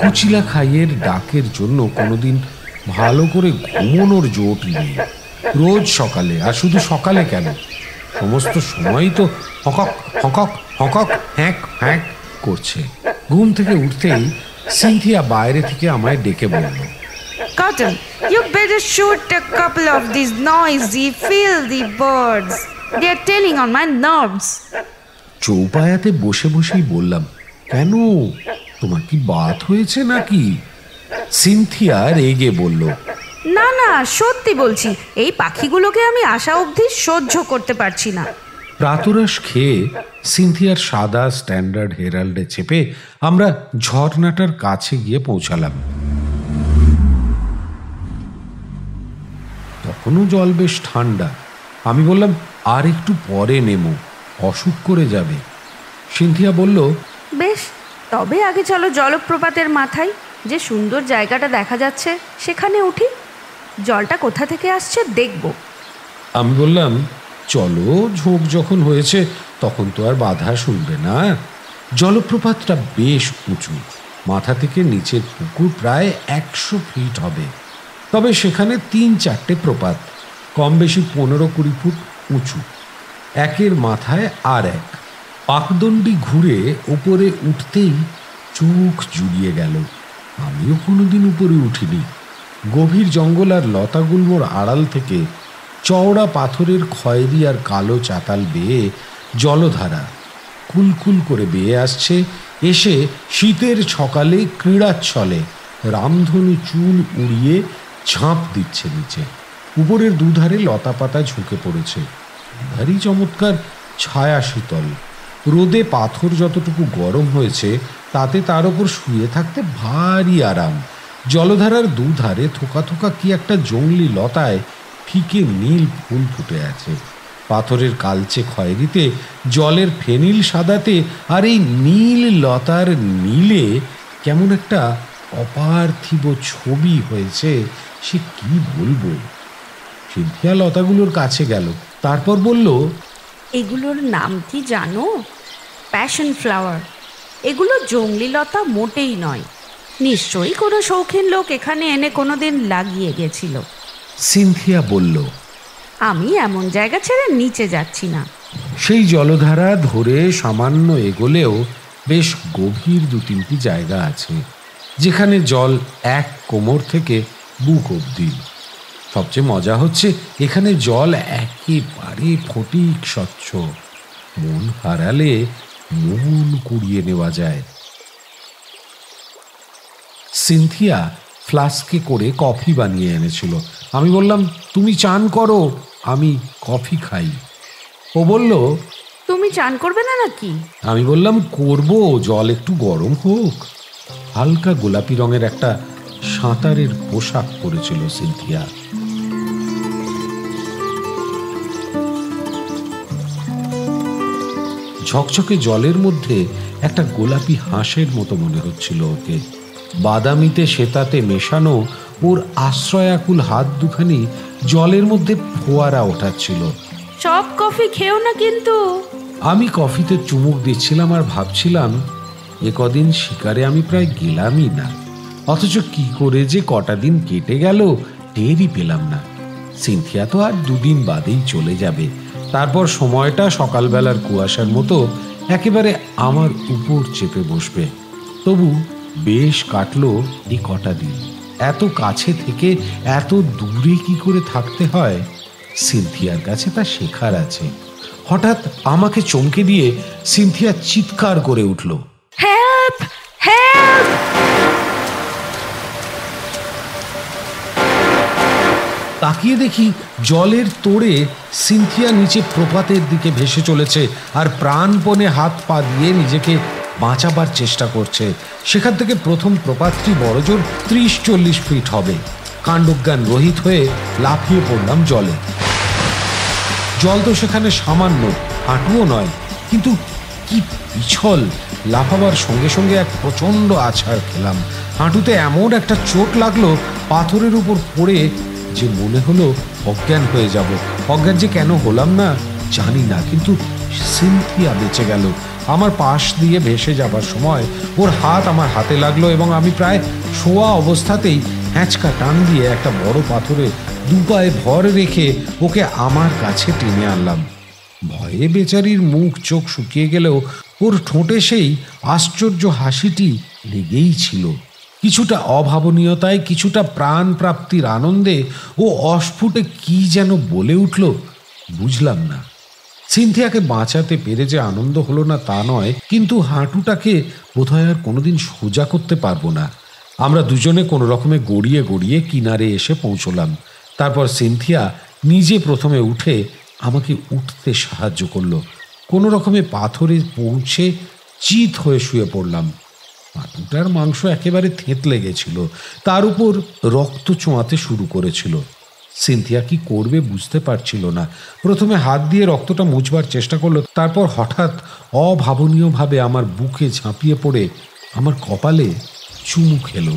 কুচিলা খাইয়ের ডাকের জন্য কোনোদিন ভালো করে ঘুমোনোর জোট নেই। রোজ সকালে, আর শুধু সকালে কেন, সমস্ত সময়ই তো হকক হকক হকক হ্যাঁক হ্যাঁক করছে। ঘুম থেকে উঠতেই সিনথিয়া বাইরে থেকে আমায় ডেকে বলল, Cotton, you better shoot a couple of these noisy, filthy birds. They are telling on my nerves. চৌপায়াতে বসে বসেই বললাম, কেন, তোমার কি বাত হয়েছে নাকি? সিনথিয়া রেগে বলল, না না, সত্যি বলছি, এই পাখিগুলোকে আমি আসা অবধি সহ্য করতে পারছি না। প্রাতরাশ খেয়ে সিনথিয়ার সাদা স্ট্যান্ডার্ড হেরাল্ডে চেপে আমরা ঝর্ণাটার কাছে গিয়ে পৌঁছালাম। তখনও জল বেশ ঠান্ডা। আমি বললাম, আর একটু পরে নেমো, অসুখ করে যাবে। সিনথিয়া বলল, বেশ, তবে আগে চলো জলপ্রপাতের মাথায় যে সুন্দর জায়গাটা দেখা যাচ্ছে সেখানে উঠি, জলটা কোথা থেকে আসছে দেখব। আমি বললাম, চলো, ঝোঁক যখন হয়েছে তখন তো আর বাধা শুনবে না। জলপ্রপাতটা বেশ উঁচু, মাথা থেকে নিচের পুকুর প্রায় 100 ফিট হবে। তবে সেখানে 3-4টে প্রপাত, কম বেশি 15-20 ফুট উঁচু, একের মাথায় আর এক। পাকদণ্ডি ঘুরে উপরে উঠতেই চোখ জুড়িয়ে গেল। আমিও কোনোদিন উপরে উঠিনি। গভীর জঙ্গল আর লতাগুল্মোর আড়াল থেকে চওড়া পাথরের খয়েরি আর কালো চাতাল বেয়ে জলধারা কুলকুল করে বেয়ে আসছে, এসে শীতের সকালে ক্রীড়াচ্ছলে রামধনু চুল উড়িয়ে ঝাঁপ দিচ্ছে নিচে। উপরের দুধারে লতা পাতা ঝুঁকে পড়েছে, ভারী চমৎকার ছায়া শীতল। রোদে পাথর যতটুকু গরম হয়েছে তাতে তার ওপর শুয়ে থাকতে ভারী আরাম। জলধারার দুধারে থোকা থোকা কি একটা জংলি লতায় ফিকে নীল ফুল ফুটে আছে। পাথরের কালচে খয়েরিতে, জলের ফেনিল সাদাতে আর এই নীল লতার নীলে কেমন একটা অপার্থিব ছবি হয়েছে, সে কি বলবো। সিনথিয়া লতাগুলোর কাছে গেল, তারপর বলল, এগুলোর নাম কি জানো? Passion flower. এগুলো জংলি লতা মোটেই নয়, নিশ্চয়ই কোনো শৌখিন লোক এখানে এনে কোনোদিন লাগিয়ে গেছিল। সিনথিয়া বলল, আমি এমন জায়গা ছেড়ে নিচে যাচ্ছি না। সেই জলধারা ধরে সামান্য এগোলেও বেশ গভীর 2-3টি জায়গা আছে যেখানে জল এক কোমর থেকে বুক অবধি। সবচেয়ে মজা হচ্ছে এখানে জল একেবারে ফটিক স্বচ্ছ, মন হারালে মন কুড়িয়ে নেওয়া যায়। সিনথিয়া ফ্লাস্কে করে কফি বানিয়ে এনেছিল। আমি বললাম, তুমি চান করো, আমি কফি খাই। ও বলল, তুমি চান করবে না নাকি? আমি বললাম, করবো, জল একটু গরম হোক। হালকা গোলাপি রঙের একটা সাঁতারের পোশাক পরেছিল সিনথিয়া। ঝকঝকে জলের মধ্যে একটা গোলাপি হাঁসের মতো মনে হচ্ছিল ওকে। বাদামিতে শ্বেতাতে মেশানো ওর আশ্রয়াকুল হাত দুখানি জলের মধ্যে ফোয়ারা ওঠাচ্ছিল। সব কফি খেও না কিন্তু। আমি কফিতে চুমুক দিচ্ছিলাম আর ভাবছিলাম, এ কদিন শিকারে আমি প্রায় গেলামই না, অথচ কি করে যে কটা দিন কেটে গেল টেরই পেলাম না। সিনথিয়া তো আর 2 দিন বাদেই চলে যাবে, তারপর সময়টা সকালবেলার কুয়াশার মতো একেবারে আমার উপর চেপে বসবে। তবু বেশ কাটলো এই কটা দিন। এত কাছে থেকে এত দূরে কি করে থাকতে হয়, সিনথিয়ার কাছে তা শেখার আছে। হঠাৎ আমাকে চমকে দিয়ে সিনথিয়া চিৎকার করে উঠল, হেল্প, হেল্প! তাকিয়ে দেখি জলের তোড়ে সিনথিয়া নিচে প্রপাতের দিকে ভেসে চলেছে আর প্রাণপণে হাত পা দিয়ে নিজেকে বাঁচাবার চেষ্টা করছে। সেখান থেকে প্রথম প্রপাতটি বড়জোর 30-40 ফিট হবে। কাণ্ডজ্ঞান রহিত হয়ে লাফিয়ে পড়লাম জলে। জল তো সেখানে সামান্য, হাঁটুও নয়, কিন্তু কি পিছল! লাফাবার সঙ্গে সঙ্গে এক প্রচণ্ড আছাড় খেলাম। হাঁটুতে এমন একটা চোট লাগলো পাথরের উপর পড়ে যে মনে হলো অজ্ঞান হয়ে যাব। অজ্ঞান যে কেন হলাম না জানি না, কিন্তু সিনথিয়া বেঁচে গেল। আমার পাশ দিয়ে ভেসে যাবার সময় ওর হাত আমার হাতে লাগলো এবং আমি প্রায় শোয়া অবস্থাতেই হ্যাঁচকা টান দিয়ে একটা বড় পাথরে 2 পায়ে ভর রেখে ওকে আমার কাছে টেনে আনলাম। ভয়ে বেচারির মুখ চোখ শুকিয়ে গেলেও ওর ঠোঁটে সেই আশ্চর্য হাসিটি লেগেই ছিল। কিছুটা অভাবনীয়তায়, কিছুটা প্রাণ প্রাপ্তির আনন্দে ও অস্ফুটে কি যেন বলে উঠল, বুঝলাম না। সিনথিয়াকে বাঁচাতে পেরে যে আনন্দ হলো না তা নয়, কিন্তু হাঁটুটাকে বোধহয় আর কোনোদিন সোজা করতে পারবো না। আমরা দুজনে কোনো রকমে গড়িয়ে গড়িয়ে কিনারে এসে পৌঁছলাম। তারপর সিনথিয়া নিজে প্রথমে উঠে আমাকে উঠতে সাহায্য করলো। কোনো রকমে পাথরে পৌঁছে চিত হয়ে শুয়ে পড়লাম। হাঁটুটার মাংস একেবারে থেঁতলে গেছিল, তার উপর রক্ত চোঁয়াতে শুরু করেছিল। সিনথিয়া কি করবে বুঝতে পারছিল না। প্রথমে হাত দিয়ে রক্তটা মুছবার চেষ্টা করলো, তারপর হঠাৎ অভাবনীয়ভাবে আমার বুকে ঝাঁপিয়ে পড়ে আমার কপালে চুমু খেলো।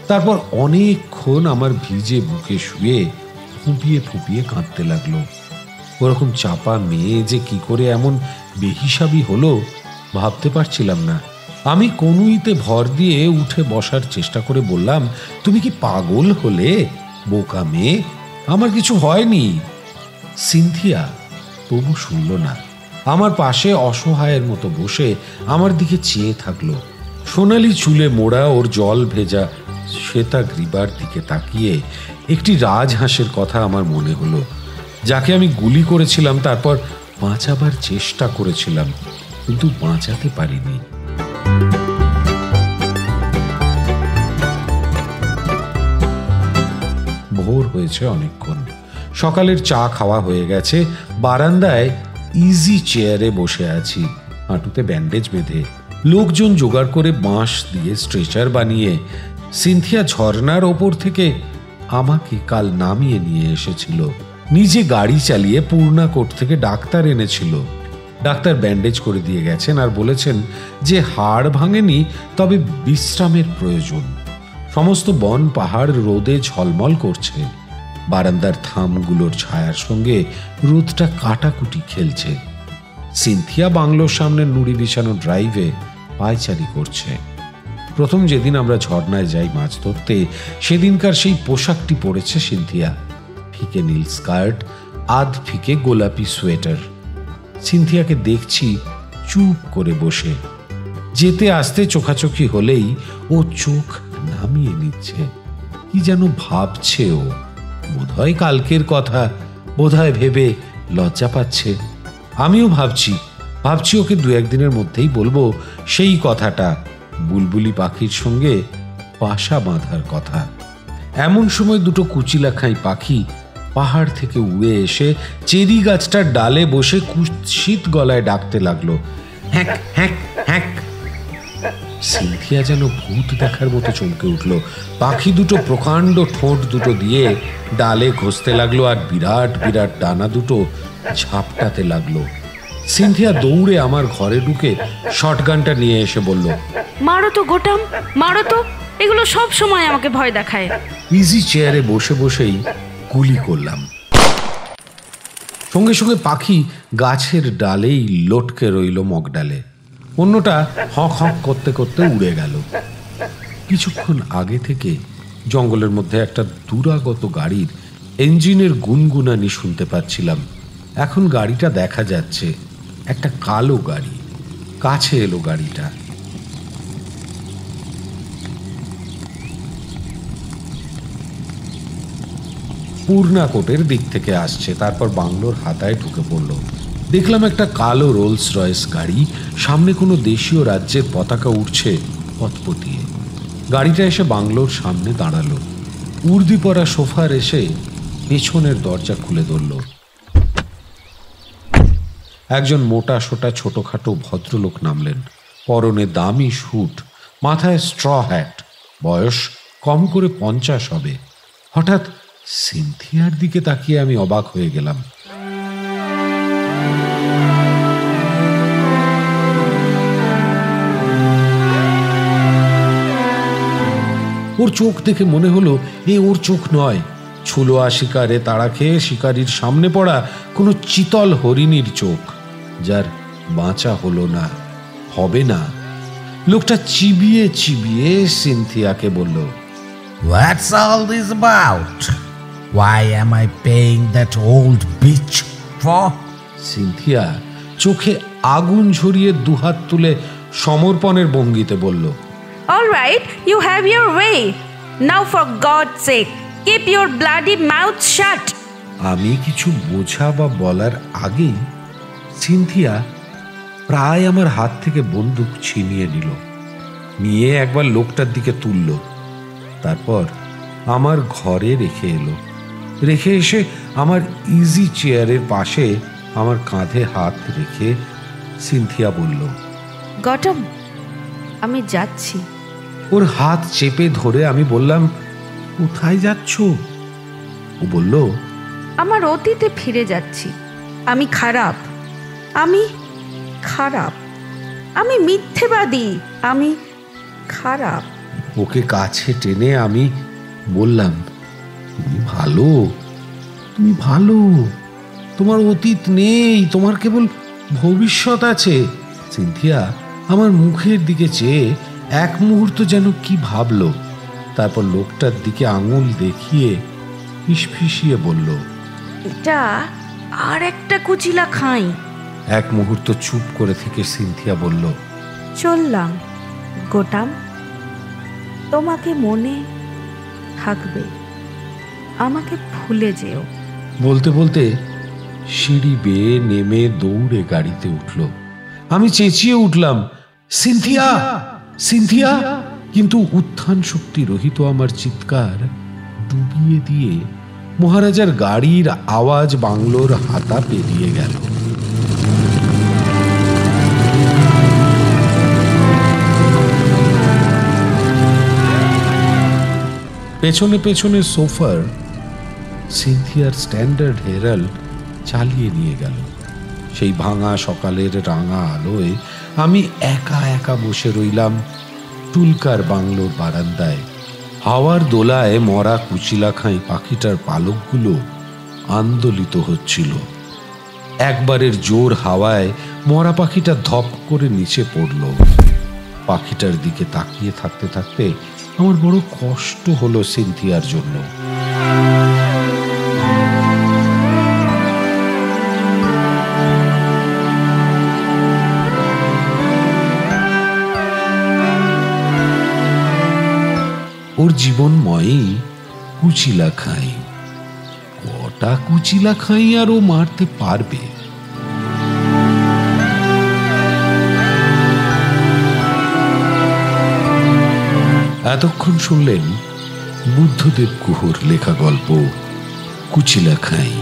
তারপর অনেকক্ষণ আমার ভিজে বুকে শুয়ে ফুঁপিয়ে ফুঁপিয়ে কাঁদতে লাগলো। ওরকম চাপা মেয়ে যে কি করে এমন বেহিসাবি হলো ভাবতে পারছিলাম না। আমি কনুইতে ভর দিয়ে উঠে বসার চেষ্টা করে বললাম, তুমি কি পাগল হলে বোকা মেয়ে? আমার কিছু হয়নি। সিনথিয়া তবু শুনল না। আমার পাশে অসহায়ের মতো বসে আমার দিকে চেয়ে থাকলো। সোনালি চুলে মোড়া ওর জল ভেজা শ্বেতা গ্রীবার দিকে তাকিয়ে একটি রাজহাঁসের কথা আমার মনে হলো, যাকে আমি গুলি করেছিলাম, তারপর বাঁচাবার চেষ্টা করেছিলাম, কিন্তু বাঁচাতে পারিনি। ভোর হয়েছে অনেকক্ষণ। সকালের চা খাওয়া হয়ে গেছে। বারান্দায় ইজি চেয়ারে বসে আছি, হাঁটুতে ব্যান্ডেজ বেঁধে। লোকজন জোগাড় করে বাঁশ দিয়ে স্ট্রেচার বানিয়ে সিনথিয়া ঝর্ণার ওপর থেকে আমাকে কাল নামিয়ে নিয়ে এসেছিল। নিজে গাড়ি চালিয়ে পূর্ণাকোট থেকে ডাক্তার এনেছিল। ডাক্তার ব্যান্ডেজ করে দিয়ে গেছেন আর বলেছেন যে হাড় ভাঙেনি, তবে বিশ্রামের প্রয়োজন। সমস্ত বন পাহাড় রোদে ঝলমল করছে। বারান্দার থামগুলোর ছায়ার সঙ্গে রোদটা কাটাকুটি খেলছে। সিনথিয়া বাংলোর সামনে নুড়ি বিছানো ড্রাইভে পায়চারি করছে। প্রথম যেদিন আমরা ঝর্ণায় যাই মাছ ধরতে, সেদিনকার সেই পোশাকটি পরেছে সিনথিয়া। ফিকে নীল স্কার্ট, আধ ফিকে গোলাপি সোয়েটার। সিনথিয়াকে দেখছি চুপ করে বসে। যেতে আসতে চোখাচোখি হলেই ও চোখ নামিয়ে নিচ্ছে। কি যেন ভাবছে ও, বোধহয় কালকের কথা, বোধহয় ভেবে লজ্জা পাচ্ছে। আমিও ভাবছি ওকে দু একদিনের মধ্যেই বলবো সেই কথাটা, বুলবুলি পাখির সঙ্গে বাসা বাঁধার কথা। এমন সময় দুটো কুচিলাখাই পাখি পাহাড় থেকে উড়ে এসে চেরি গাছটার ডালে বসে কুৎসিত গলায় ডাকতে লাগলো, হ্যাক হ্যাক হ্যাক। সিনথিয়া যেন ভূত দেখার মতো চমকে উঠল। পাখি দুটো প্রকাণ্ড ঠোঁট দুটো দিয়ে ডালে ঘষতে লাগলো আর বিরাট বিরাট ডানা দুটো ঝাপটাতে লাগলো। সিনথিয়া দৌড়ে আমার ঘরে ঢুকে শটগানটা নিয়ে এসে বলল, মারো তো গোটাম, মারো তো, এগুলো সব সময় আমাকে ভয় দেখায়। ইজি চেয়ারে বসে বসেই গুলি করলাম। সঙ্গে সঙ্গে পাখি গাছের ডালেই লটকে রইল মগডালে, অন্যটা হক হক করতে করতে উড়ে গেল। কিছুক্ষণ আগে থেকে জঙ্গলের মধ্যে একটা দূরাগত গাড়ির ইঞ্জিনের গুনগুনানি শুনতে পাচ্ছিলাম। এখন গাড়িটা দেখা যাচ্ছে, একটা কালো গাড়ি। কাছে এলো গাড়িটা। পূর্ণাকোটের দিক থেকে আসছে, তারপর বাংলোর হাতায় ঢুকে পড়ল। দেখলাম একটা কালো রোলস রয়েস গাড়ি, সামনে কোনো দেশীয় রাজ্যের পতাকা উঠছে পথপতিয়ে। গাড়িটা এসে বাংলোর সামনে দাঁড়ালো। উর্দি পরা সোফার এসে পেছনের দরজা খুলে ধরল। একজন মোটা সোটা ছোটখাটো ভদ্রলোক নামলেন। পরনে দামি স্যুট, মাথায় স্ট্র হ্যাট। বয়স কম করে 50 হবে। হঠাৎ সিনথিয়ার দিকে তাকিয়ে আমি অবাক হয়ে গেলাম। ওর চোখ দেখে মনে হলো এ ওর চোখ নয়, ছুলোয়া শিকারে তাড়া খেয়ে শিকারীর সামনে পড়া কোনো চিতল হরিণীর চোখ, যার বাঁচা হলো না, হবে না। লোকটা চিবিয়ে চিবিয়ে সিনথিয়াকে বলল, What's all this about? Why am I paying that old bitch for? Cynthia চোখে আগুন ঝরিয়ে দুহাত তুলে সমর্পণের ভঙ্গিতে বলল, All right, you have your way. Now for God's sake, keep your bloody mouth shut. আমি কিছু বোঝা বা বলার আগেই সিনথিয়া প্রায় আমার হাত থেকে বন্দুক ছিনিয়ে নিল, নিয়ে একবার লোকটার দিকে তুলল, তারপর আমার ঘরে রেখে এলো। রেখে এসে আমার ইজি চেয়ারের পাশে আমার কাঁধে হাত রেখে সিনথিয়া বলল, গৌতম, আমি যাচ্ছি। ওর হাত চেপে ধরে আমি বললাম, কোথায় যাচ্ছ? ও বলল, আমার অতীতে ফিরে যাচ্ছি। আমি খারাপ, আমি খারাপ, আমি মিথ্যেবাদী, আমি খারাপ। ওকে কাছে টেনে আমি বললাম, তুমি ভালো, তুমি ভালো, তোমার অতীত নেই, তোমার কেবল ভবিষ্যৎ আছে। সিনথিয়া আমার মুখের দিকে চেয়ে এক মুহূর্ত যেন কি ভাবলো, তারপর লোকটার দিকে আঙুল দেখিয়ে ফিসফিসিয়ে বলল, এটা আর একটা কুচিলা খাই। এক মুহূর্ত চুপ করে থেকে সিনথিয়া বলল, চললাম গৌতম, তোমাকে মনে থাকবে, আমাকে ভুলে যেও। বলতে বলতে সিঁড়ি বেয়ে নেমে দৌড়ে গাড়িতে উঠল। আমি চেঁচিয়ে উঠলাম, সিনথিয়া, সিনথিয়া! কিন্তু উত্থান শক্তি রহিত আমার চিৎকার ডুবিয়ে দিয়ে মহারাজার গাড়ির আওয়াজ বাংলোর হাতা পেরিয়ে গেল। পেছনে পেছনে সোফার সিনথিয়ার স্ট্যান্ডার্ড হেরাল্ড চালিয়ে নিয়ে গেল। সেই ভাঙা সকালের রাঙা আলোয় আমি একা একা বসে রইলাম টুলকার বাংলোর বারান্দায়। হাওয়ার দোলায় মরা কুচিলাখাই পাখিটার পালকগুলো আন্দোলিত হচ্ছিল। একবারের জোর হাওয়ায় মরা পাখিটা ধপ করে নিচে পড়ল। পাখিটার দিকে তাকিয়ে থাকতে থাকতে আমার বড় কষ্ট হলো সিনথিয়ার জন্য। ওর জীবনময়ই কুচিলা খাই, কটা কুচিলা খাই আর ও মারতে পারবে? এতক্ষণ শুনলেন বুদ্ধদেব গুহর লেখা গল্প কুচিলা খাই।